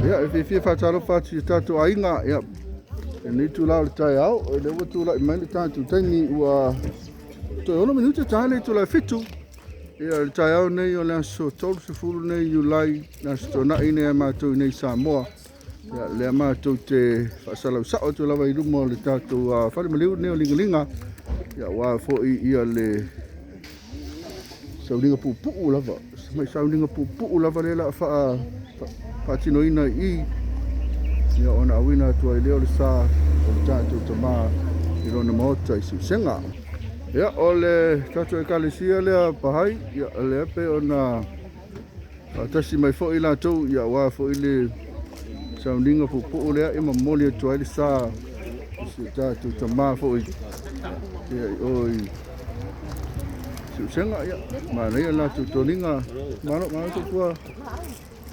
ia e fifia whaataro whaati tātou ainga ia e ni tu lau le tai au e le watu lai mai le tātou taingi ua toi ono minuta tāle tu lai fitu ia le tai au nei o le aso tolu se fulu nei Iulai na sto na ine mātou nei Samoa ia le mātou te whaasalau sao tu lawa i rumo le tātou whare maliu nei o lingalinga ia wā foi ia le saulinga pupu lava mai saulinga pupu lava le la whaatinoina i ia ona awina tua i leo le sā o le tātou tamā i rona maota i siusenga. Ia o le tātou e kalesia lea pahai, ia le epe ona tasi mai fo i lātou, ia wā fo i le sauninga pupu lea ima moli atua i le sā i tātou tamā fo i ia i oi siusenga ia. Mana ia lātou toninga, mano kua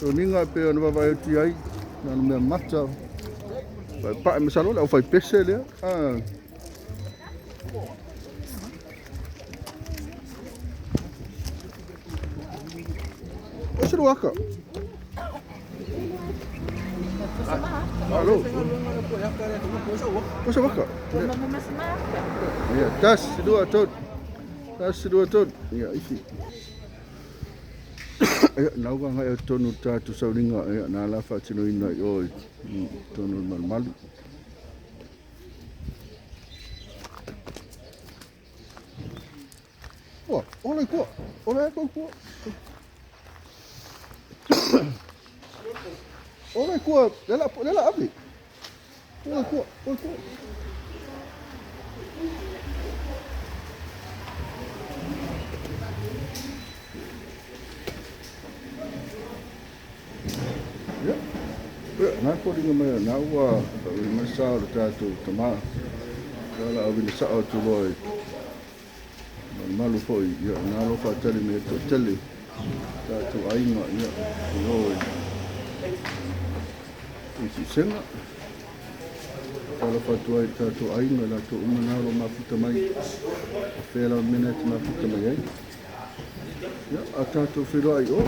toninga pe ona wawai o ti ai. Nā mea mata vai pae masalo le au fai pese lea o se waka alo o se waka ia tas dua ton ia isi ia nau ka ngai o tonu tātou sauringa ia nā la whaatinoina i oi tonu malu. Ole kua, ole kua. Ole kua, lela api. Ole kua. Nā kōringa mai nā ua i masa o le tātou tamā. Kala au ina sao tu loi. Malu foi, ia nā lo whaatari me to tele. Tātou ainga ia i oi. I si senga. Kala whaatua i tātou ainga la tō uma nā lo mafuta mai. Whēla mena te mafuta mai ai. Ia a tātou whiroa i o.